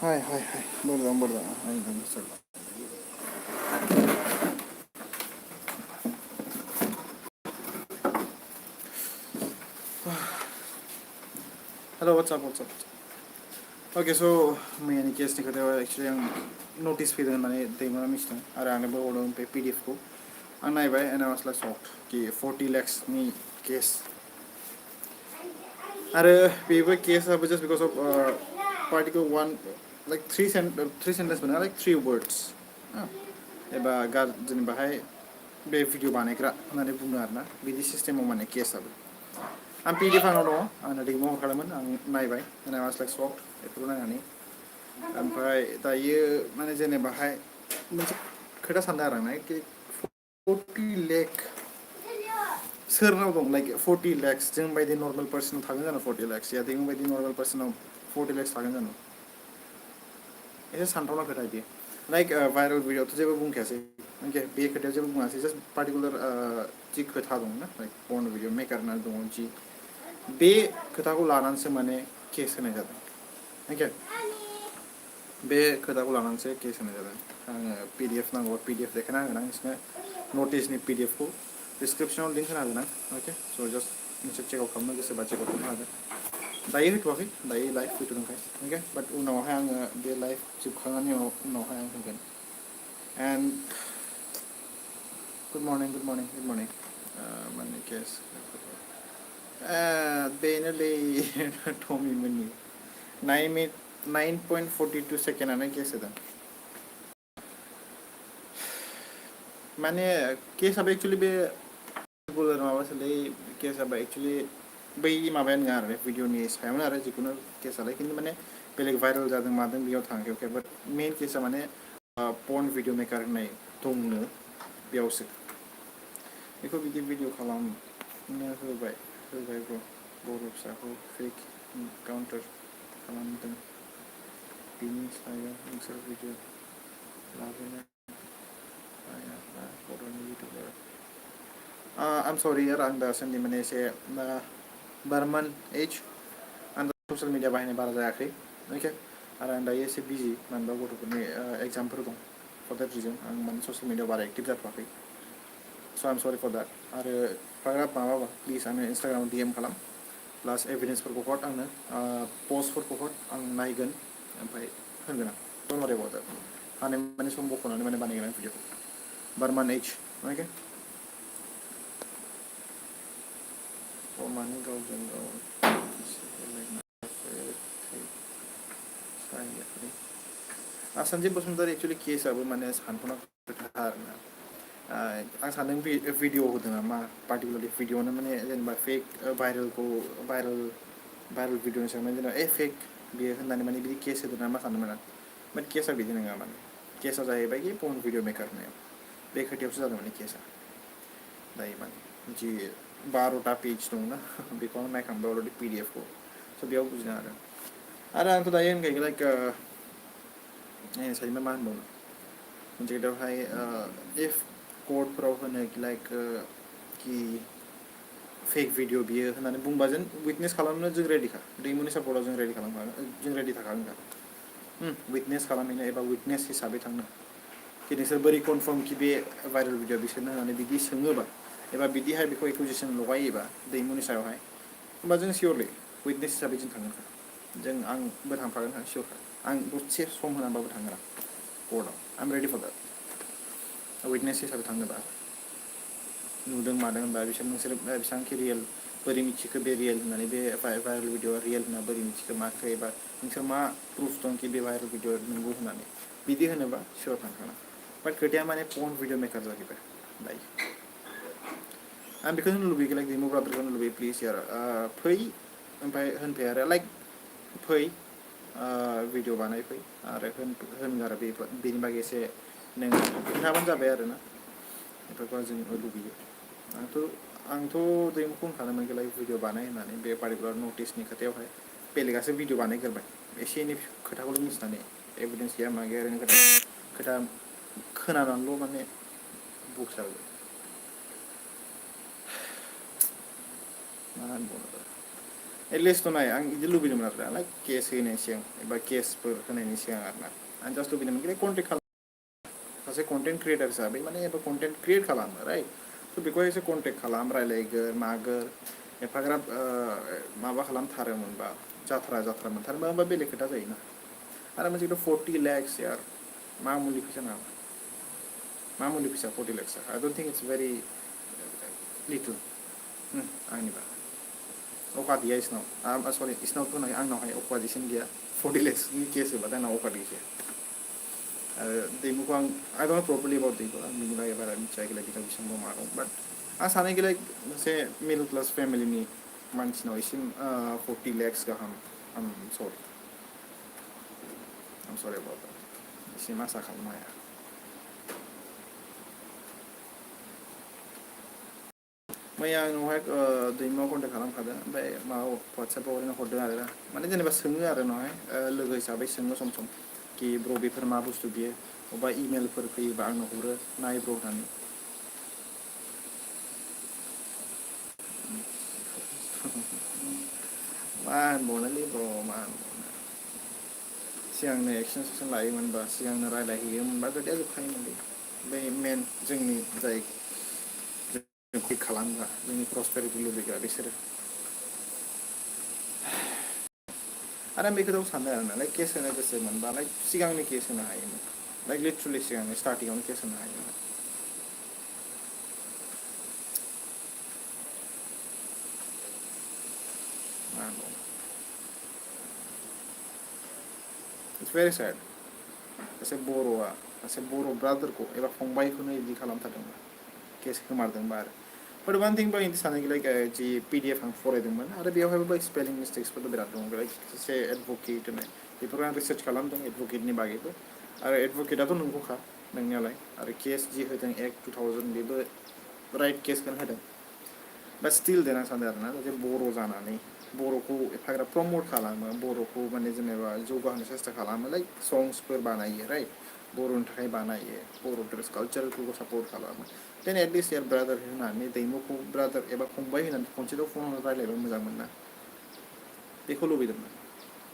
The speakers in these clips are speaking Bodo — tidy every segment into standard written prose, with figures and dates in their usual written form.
Hai. Burada. Aynen söyle. Hello, what's up? Okay, so my case ni kata actually yang notice feed dengan mana tema mesti. Ada ane bawa orang pe PDF ko. Anai bay, and I was like shocked. Ki 40 lakhs ni case. Ada paper case just because of particle one, like three sentences bana like 3 words. Eba gar jeni bahai be video banekra nane bungar na. Bidi system mana case abu. I'm PDF ano ana demo kalaman ang naibay, and I was like shocked. Itu na ani. Ampai tayo mana jene bahai macam kita sadar na कि 40 lakh dong like 40 lakhs jeng by the normal person थागन जानो 40 lakhs या देखो by the normal person 40 lakhs थागन जानो ऐसे संतोना कटा दिए like viral video तो जब बुंग कैसे उनके बे कटे जब बुंग आसे just particular चीज कथा दong ना like porn video में करना दong ची बे कथा को लाना से माने केस करने जाता okay बे कथा को लाना से केस करने जाता PDF ना वो PDF देखना है ना इसमें notice नहीं PDF को description और link ना देना okay so just नीचे check out करना जैसे बच्चे को तुम्हारा दे दाई हिट वाक़ई दाई live फिट होना है okay but उन्होंने हैं बे live चुप खाना नहीं उन्होंने हैं उनके and good morning मैंने केस बेनली टॉमी मनी 9.42 सेकंड आने केस है मैंने केस अब एक्चुअली बे बोलर माबा सले केस अब एक्चुअली बे माबायान गार रे वीडियो नि सायावनो आरो जिकुनु केस आलाय किन्तु माने बेलेग भाइरल जादों मादों बेयाव थांखै ओके बाट मेन केसा माने पर्न भिडियो मेकार होननाय दंनो बेयावसो बेखौ बिदि भिडियो खालामनो होबाय ब्र बर' फिसाखौ फेक काउन्टार खालामदों बिनि सायाव नोंसोर भिडियो लाबोनो I'm sorry यार आं दासान्दि माने एसे बारमान एज आं ससियेल मिडिया बाहायनाय बारा जायाखै ओके आरो आं दायो एसे बिजि मानोबा गथ'फोरनि एग्जामफोर दं फर दैट रिजन आं माने ससियेल मिडियायाव बारा एक्टिभ जाथ'वाखै स' आइ एम सरि फर दैट आरो पाग्राब माबाबा प्लिज आंनो इन्सटाग्रामाव DM खालाम प्लास एभिडेन्सफोरखौ हर आंनो पस्टफोरखौ हर आं नायगोन ओमफ्राय होनगोन आं डन्ट वरि एबाउट दैट हानाय माने सम बख'नानै माने बानायगोन आं भिडिअखौ बारमान एज ओके माने गावजों गाव सन्जीब बसुमतारी एक्चुअली केसआबो माने सानथ'ना खोथा आरोना आं सानदों भिडिअ होदों नामा पार्टिकुलारलि भिडिअनो माने जेनेबा फेक भाइरेल भिडिअनि सायाव माने जेनेबा फेक बियो होननानै माने बिदि केस होदों नामा सानदोंमोन आं बाट केसआ बिदि नङा माने केसआ जाहैबाय कि पर्न भिडिअ मेकार होननायाव बे खोथायावसो जादों माने केसआ दायो माने जि 12टा पेज दं ना बेखौ आं नायखांबाय अलरेडि PDF को स' बेयाव बुजिनो आरो आंथ' दायो होनखायो लाइक साइमा मा होनबावनो मोनसे खोथायावहाय इफ कर्टफोराव होनो लाइक कि फेक भिडिअ बियो होननानै बुंबा जों विटनेस खालामनो जों रेडिखा दैमुनि सापर्टआव जों रेडि खालामखागोन जों रेडि थाखागोनखा विटनेस खालामहैनो एबा विटनेस हिसाबै थांनो कि नोंसोर बोरै कनफार्म कि बे भाइरेल भिडिअ बिसोरनो होननानै बिदि सोङोबा एबा बिदिहाय बेखौ एक्युजेसन लगायोबा दैमुनि सायावहाय होमबा जों सियरलि विटनेस हिसाबै जों थांगोनखा जों आंबो थांफागोन सियरखा आं दसे सम होनानैबाबो थांगोन आं कर्टआव I am ready for that witness हिसाबै थांनोबा नुदों मादों होनबा बिसोर नोंसोर बेसेबांखि रियेल बोरै मिथिखो बे रियेल होननानै बे भाइरेल भिडिअ रियेल होनना बोरै मिथिखो माखो एबा नोंसोर मा प्रुफ दं कि बे भाइरेल भिडिअ नंगौ होननानै बिदि होनोबा सियर थांखागोन बाट खोथाया माने पर्न भिडिअ मेकार जाहैबाय दायो आं बेखौनो लुबैयो लाइक दैमु ब्रादारखौनो लुबैयो प्लिज यार फै ओमफ्राय होनफै आरो लाइक फै भिडिअ बानायफै आरो होन आरो बेनि बागै एसे नों खोन्थाबानो जाबाय आरो ना बेफोरखौ जों लुबैयो आंथ' दैमुखौ होनखादोंमोन लाइक भिडिअ बानाय होननानै बे पार्टिकुलार नटिसनि खोथायावहाय बेलेगासो भिडिअ बानायग्रोबाय एसे एनै खोथाखौल' मिथिनानै एभिडेन्स गैया मा गैया ओरैनो खोथा खोनानानैल' माने बुक जाबाय मा होनबावनो एटलिस्ट नाय आं इदि लुबैदोंमोन आरो लाइक केस होनायनि सिगां एबा केसफोर होनायनि सिगां आरो ना आं जास्ट लुबैदोंमोन कि कन्टेक्ट खालाम सासे कन्टेन्ट क्रियेटार हिसाबै माने एबा कन्टेन्ट क्रियेट खालामो राइट स' बेखौहाय एसे कन्टेक्ट खालाम रायलायगोन मागोन एफाग्राब माबा खालामथारोमोनबा जाथ्रा मोनथारोबा होमबा बेलेग खोथा जायोना आरो मोनसेथ' 40 lakhs यार मामुलि फैसा नङा मामुलि फैसा 40 lakhs I don't think it's very little आंनिबा अकात गैया इसनाव सरि इसनावथ' होनाखै आंनावहाय अकादिसन गैया 40 lakhs नि केस होबाथाय आंनाव अकात गैखाया आरो दैमुखौ I don't know properly about दैखौ आं बिनि बागै बारा मिथिया कि बिथां बेसेबां दं मा दं बाट आं सानो कि मोनसे मिडल क्लास फेमिलिनि मानसिनाव एसे 40 lakhs गाहाम I'm sorry about that एसे आसा खालामनो हाया मैया आंनावहाय दैमुआव कन्टेक्ट खालामखादों ओमफ्राय माबायाव वाट्सएपआव ओरैनो हरदों आरो माने जेनेबा सोङो आरो उनावहाय लोगो हिसाबै सोङो सम सम कि ब्र' बेफोर मा बुस्थु बियो अबेबा इमेलफोर फैयोबा आंनो हरो नाय ब्र' होननानै मा होनबावनोलै ब्र' मा होनबावनो सिगांनो एक्सन लायोमोनबा सिगांनो रायज्लायहैयोमोनबा खोथाया जोबखायोमोनलै बै मेन जोंनि जाय पिक खालामग्रा जोंनि प्रसपेरिटि लुबैग्रा बिसोरो आरो आं बे खोथाखौ सानदों आरो ना लाइक केस होनो गोसो मोनबा लाइक सिगांनो केस होनो हायोमोन लाइक लिटारेलि सिगांनो स्टार्टिंआवनो केस होनो हायोमोन मा होनबावनो इट्स भेरि सेड सासे बर'आ सासे बर' ब्रादारखौ एबा फंबायखौनो बिदि खालामथारदोंबा केस खोमारदोंबा आरो बट वान थिं बा बिदि सानो लाइक जि PDF आं फरायदोंमोन आरो बेवहायबो स्पेलिं मिस्टेक्सफोरबो बिराद दं लाइक सासे एडभकेट होनाय बेफोरखौ आं रिसार्च खालामदों एडभकेटनि बागैबो आरो एडभकेटआथ' नंगौखा नोंनियालाय आरो केस जि होदों Act 2000 बेबो राइट केसखौनो होदों बाट स्टिल देन आं सानो आरोना जे बर' जानानै बर'खौ एफाग्राब प्रमट खालामो बर'खौ माने जेनेबा जौगाहोनो सेस्था खालामो लाइक संसफोर बानायो राइट बर'नि थाखाय बानायो बर' ड्रेस कालचारफोरखौ सापर्ट खालामो देन एटलिस्ट यार ब्रादार होनानै दैमुखौ ब्रादार एबा फंबाय होनानै खनसेल' फन रायलायबा मोजां मोन ना बेखौ लुबैदोंमोन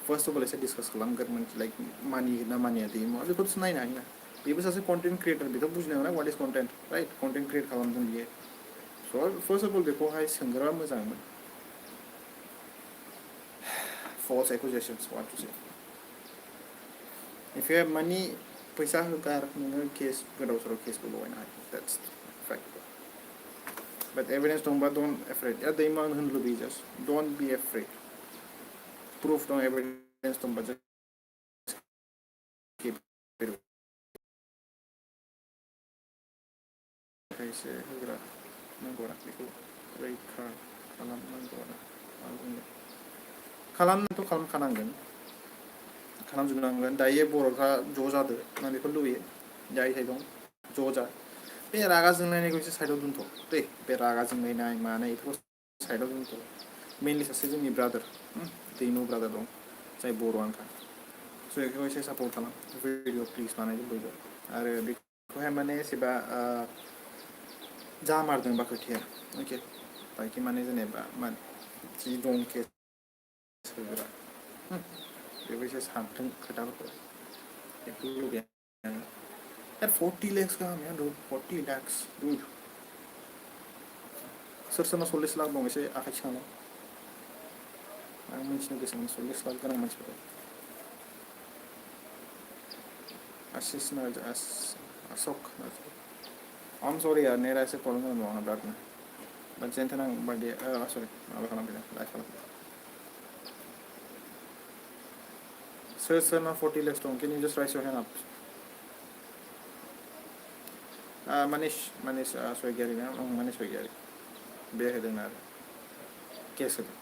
फार्स्ट अफ अल एसे डिसकास खालामगोरमोन लाइक मानिगोन ना मानिया दैमुआ बेखौथ' नायनो हायोना बेबो सासे कन्टेन्ट क्रियेटर बेथ' बुजिनांगौ ना what is content right content create खालामदों बियो स' फार्स्ट अफ अल बेखौहाय सोंग्रोबा मोजांमोन false accusations what to say if you have money फैसा होगार नोङो केस गोदाव सोराव केसबो लगायनो हायो that's fact but evidence दंबा don't afraid या दैमा होननो लुबैयो just don't be afraid proof दं evidence दंबा just keep it खायसे होग्रा नांगौ आरो बेखौ रैखा खालामनांगौ आरो मा बुंनो खालामनोथ' खालामखानांगोन खालामजोबनांगोन दायो बर'फ्रा ज' जादो आं बेखौ लुबैयो जाय जाय दं ज' जा बे रागा जोंलायनायखौ एसे साइडआव दोनथ' दे बे रागा जोंलायनाय मानाय बेफोरखौ साइडआव दोनथ' मेनलि सासे जोंनि ब्रादार दैमु ब्रादार दं जाय बर' आनखा स' बेखौ एसे सापर्ट खालाम भिडिअ प्लिज बानायदो बयबो आरो बेखौहाय माने एसेबा जामारदोंबा खोथाया अके बाइकि माने जेनेबा जि दं केस होग्रा बेबो एसे सानथों खोथाफोरखौ बेखौ लुबैया यार 40 lakhs गाहाम यार 40 lakhs दुइ सोर सोरनाव 40 लाख दं एसे आखाइ थिखांलाय आं मिथिनो गोसोमोन 40 लाख गोनां मानसिफोरखौ आशिष नार्जारी अशोक नार्जारी I'm sorry यार नेटआ एसे प्रब्लेम जानानै दं आंना बिरादनो बाट जेनथेन आं बार्डे सरि माबा खालामफैदों लाइभ खालामफैदों सोर सोरनाव 40 lakhs दं can you just raise your hand up Manish Swagari ना Manish Swagari बे होदों आरो केस होदों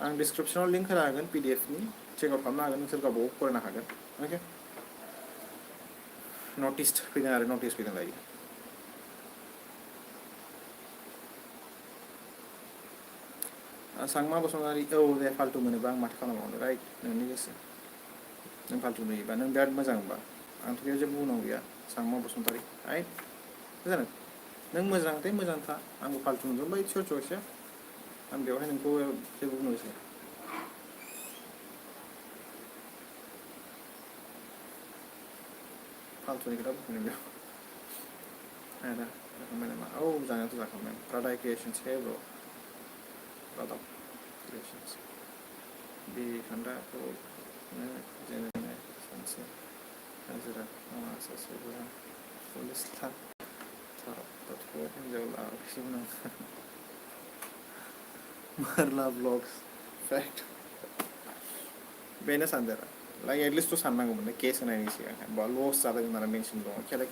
आं डिसक्रिप्सनाव लिंक होनो हागोन PDF नि चेकआउट खालामनो हागोन नोंसोर गावबागाव फरायनो हागोन अके नटिस फैदों आरो नटिस फैदों दायो सांमा बसुमतारी औ दे फाल्तु मोनोबा आं माथो खालामबावनो राइट नोंनि गोसो नों फाल्तु नुयोबा नों बिराद मोजांबा आंथ' बेयाव जेबो बुंनांगौ गैया सांमा बसुमतारी राइट जानो नों मोजांथाय मोजां था आंबो फाल्तु नुदोंबाय सोर चयसया आं बेवहाय नोंखौ जेबो बुंनोसै फाल्तुनि खोथा बुंनो बेयाव आदा जाखांबाय नामा औ जानायाथ' जाखांबाय रादाय क्रिएसन्स हे ब्र' रादाब क्रिएसन्स बे खान्दाखौ जेनेबा सानसे हाजिरा मावा सासे पुलिस थारथ' हिनजाव लाखिगोन आं मारला ब्लग्स फेक्ट बेनो सानजारा लाइक एटलिस्टथ' साननांगौमोन केस होनायनि सिगां बा लस जादों होननानै मेनसन दङ खेलाय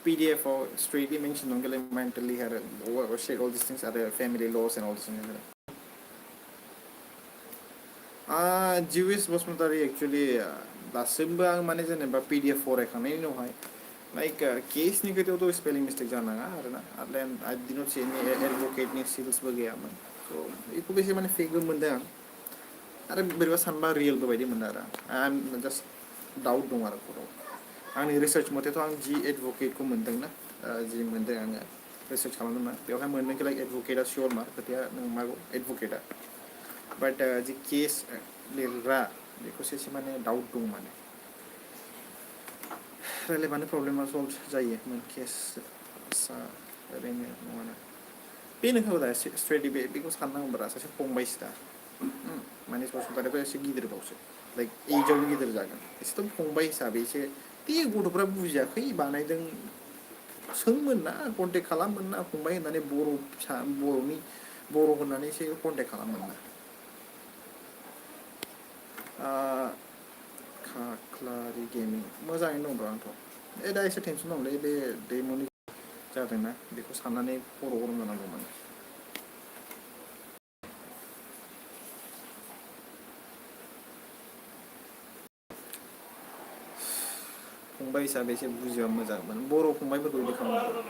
PDF आव स्ट्रेटलि मेनसन दं खेलाय मेन्टेलि आरो शेयर अल दिस थिंग्स आरो फेमिलि लस एन्ड अल दिस थिंग्स जिविस बसुमतारी एक्चुअलि दासिमबो आं माने जेनेबा PDF फरायखांनायनि उनावहाय लाइक केसनि खोथायावथ' स्पेलिं मिस्टेक जानाङा आरोना आरो आइ डिड नट सी एनि एडभकेटनि स्किल्सबो गैयामोन स' बेखौबो एसे माने फेकबो मोनदों आं आरो बोरैबा सानबा रियेलबो बायदि मोनो आरो आं जास्ट डाउट दं आरो खराव आंनि रिसार्च मथेथ' आं जि एडभकेटखौ मोनदोंना जि मोनदों आङो रिसार्च खालामदोंना बेवहाय मोनदों कि लाइक एडभकेटआ सियर मार खोथाया नंमारगौ एडभकेटआ बाट जि केस लिरग्रा बेखौसो एसे माने डाउट दं माने रायलायबानो प्रब्लेमा सल्भ जायो केस ओरैनो नङाना बे नोंखागौ दा स्ट्रेटलि बेखौ साननांगौब्रा सासे फंबायसो दा मानिस बसुमतारीयाबो एसे गिदिरबावसो लाइक एजआवबो गिदिर जागोन एसेथ' फंबाय हिसाबै एसे बे गथ'फ्रा बुजियाखै बानायदों सोंमोन ना कन्टेक्ट खालामोन ना फंबाय होननानै बर' फिसा बर' होननानै एसे कन्टेक्ट खालामोन ना खाख्लारि गेमिं मोजाङैनो दं आंथ' दा एसे टेनसन दंलै बे दैमुनि जादोंना बेखौ साननानै खर' गरम जानांगौ माने फंबाय हिसाबै एसे बुजिबा मोजांमोन बर' फंबायफोरखौ बिदि खालामनांगौ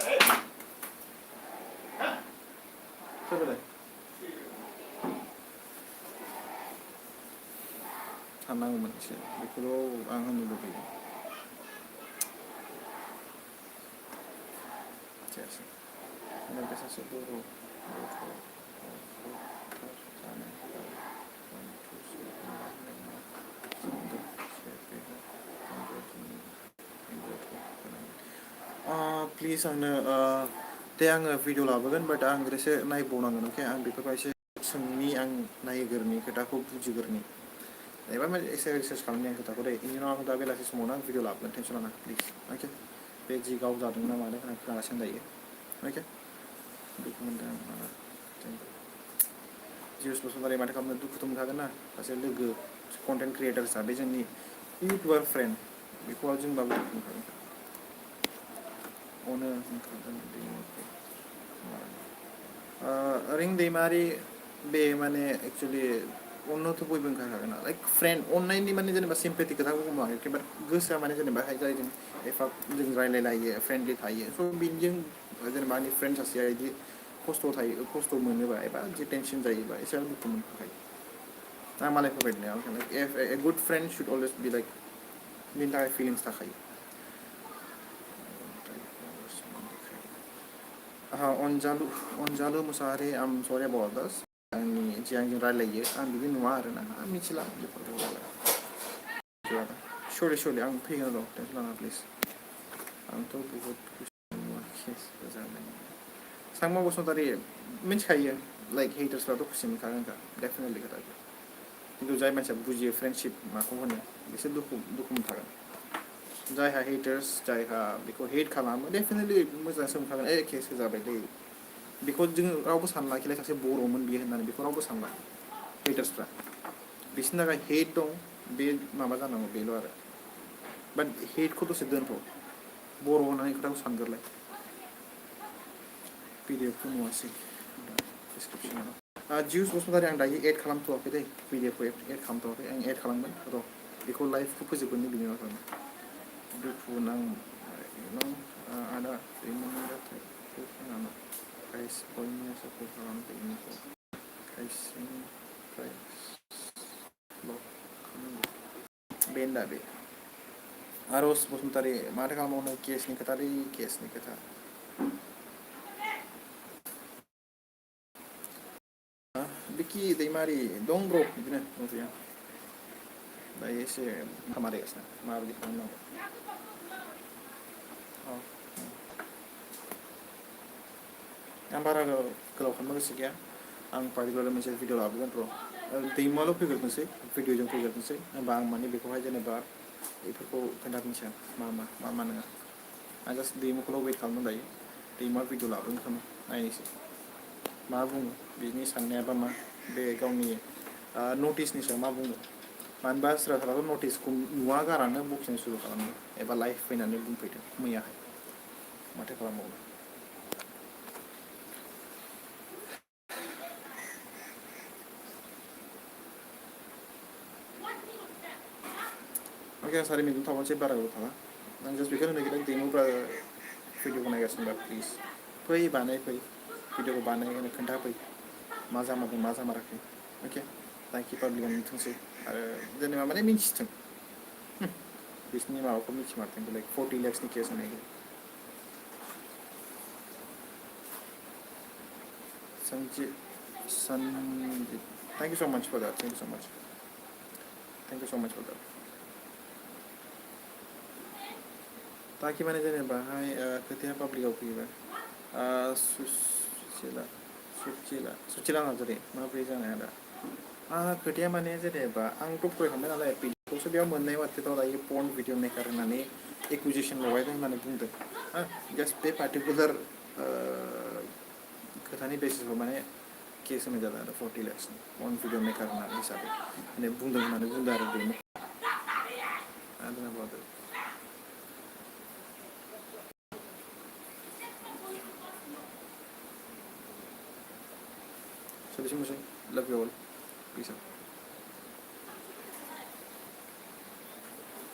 साननांगौमोन एसे बेखौल' आं होननो लुबैयो जायासै बे सासे बर' प्लिज आंनो दे आङो भिडिअ लाबोगोन बाट आं एसे नायबावनांगोन अके आं बेफोरखौ एसे सोंनि आं नायग्रोनि खोथाखौ बुजिग्रोनि एबा एसे रिसार्च खालामनि आं खोथाखौ दे इनि उनाव आं दा बेलासि समावनो आं भिडिअ लाबोगोन टेनसन लानाङा प्लिज अके बे जि गाव जादों ना मादों आं खोनागासिनो दायो अके दुखु मोनदों आं जिउस बसुमतारी माथो खालामनो दुखुथ' मोनखागोन ना सासे लोगो कन्टेन्ट क्रियेटार हिसाबै जोंनि इउटुबार फ्रेन्ड बेखौ जोंबाबो दुखु मोनखागोन अनो रिं दैमारि बे माने एक्सुवेलि अनोथ' बयबो ओंखारखागोन ना लाइक फ्रेन्ड अननायनि माने जेनेबा सिम्पेथि खोथाखौ बुङाखै एखेबारे गोसोआ माने जेनेबा जायजों एफा जों रायलायलायो फ्रेन्डलि थायो स' बिजों जेनेबा आंनि फ्रेन्ड सासेया बिदि खस्थ' मोनोबा एबा जि टेनसन जायोबा एसेबां दुखु मोनखायो आं मालायफोरबायदि नङा a good friend should always B like बिनि थाखाय फिलिंस थाखायो अनजालु मुसाहारि आं सरि एबाउट दिस आंनि जि आंजों रायलायो आं बिदि नुवा आरोना आं मिथिला बेफोरखौ सरि आं फैगोन र' टेनसन लानाङा प्लिज आंथ' बहुद केसबो जानाय सांमा बसुमतारी मिथिखायो लाइक हेटार्सफ्राथ' खुसि मोनखागोनखा डेफिनेटलि खोथा खिन्थु जाय मानसिया बुजियो फ्रेन्डशिप माखौ होनो बिसोर दुखु मोनखागोन जायहा हेटार्स जायहा बेखौ हेट खालामो डेफिनेटलि मोजांसो मोनखागोन केस होजाबायलै बेखौ जोङो रावबो सानलाखिलाय सासे बर'मोन बियो होननानै बेखौ रावबो सानला हेटार्सफ्रा बिसोरनि थाखाय हेट दं बे माबा जानांगौ बेल' आरो बाट हेटखौ दसे दोनथ' बर' होननानै खोथाखौ सानग्रोलाय पिडिएफखौ नुवासै डिसक्रिपसनाव जिउस बसुमतारी आं दायो एड खालामथ'वाखै दै पिडिएफखौ एड खालामथ'वाखै आं एड खालामगोन र' बेखौ लाइभखौ फोजोबगोन बिनि उनाव दुखु नां आदा दैमुनि जाथायखौ खोनानो बयनिया सापर्ट खालामनायनिखौ खायसेनिफ्राय ब्लक खालामनांगौ बेनो दा बे आरज बसुमतारी माथो खालामबावनो केसनि खोथा कि दैमारि दं ब्र बिदिनो दंथ'यो दायो एसे खामानिगासिनो माबायदि खालामनांगौ औ आं बारा गोलाव खालामनो गोसो गैया आं पार्टिकुलार मोनसे भिडिअ लाबोगोन र' दैमुआल' फैग्रोथोंसै भिडिअजों फैग्रोथोंसै होमबा आं माने बेखौहाय जेनेबा बेफोरखौ खोन्थाफिनसै आं मा नङा आं जास्ट दैमुखौल' वेट खालामनो दायो दैमुआ भिडिअ लाबोगोन खोमा नायनोसै मा बुङो बिनि साननायाबा मा बे गावनि नटिसनि सायाव मा बुङो मानोबा सोरबा सोरबाथ' नटिसखौ नुवा गारानो बखिनो सुरु खालामो एबा लाइभ फैनानै बुंफैदों मैयाहाय माथो खालामबावनो ओके 4 मिनिट थाबानोसै बारा गोबाव थाला आं जास्ट बेखौनो नागिरदों दैमुफ्रा भिडिअखौ नायगासिनोबा प्लिज फै बानायफै भिडिअखौ बानायनो खोन्थाफै मा जामारदों मा जामाराखै अके थांखि पाब्लिकआ नुथोंसै आरो जेनेबा माने मिन्थिथों बिसोरनि माबाखौ मिथिमारथों लाइक 40 लाख्सनि केस होनायखौ Sanjit, Sanjit. Thank you so much for that. Thank you so much. Thank you so much for that. ताकि माने जेनेबाहाय खोथाया पाब्लिकआव फैयोबा सुचिला नार्जारि माबोरै जानाय आदा खोथाया माने जेनेबा आंथ' फरायखांबाय नालाय पिडिखौसो बेयाव मोननाय माथोआव दायो पर्न भिडिअ मेकार होननानै एकुजिसन लगायदों होननानै बुंदों जास्ट बे पार्टिकुलार खोथानि बेसिसआव माने केस होनाय जादों आरो 40 लाख्सनि पर्न भिडिअ मेकार होननानै हिसाबै माने बुंदों होननानै बुंदों आरो बेनो So this is Love you all. Peace out.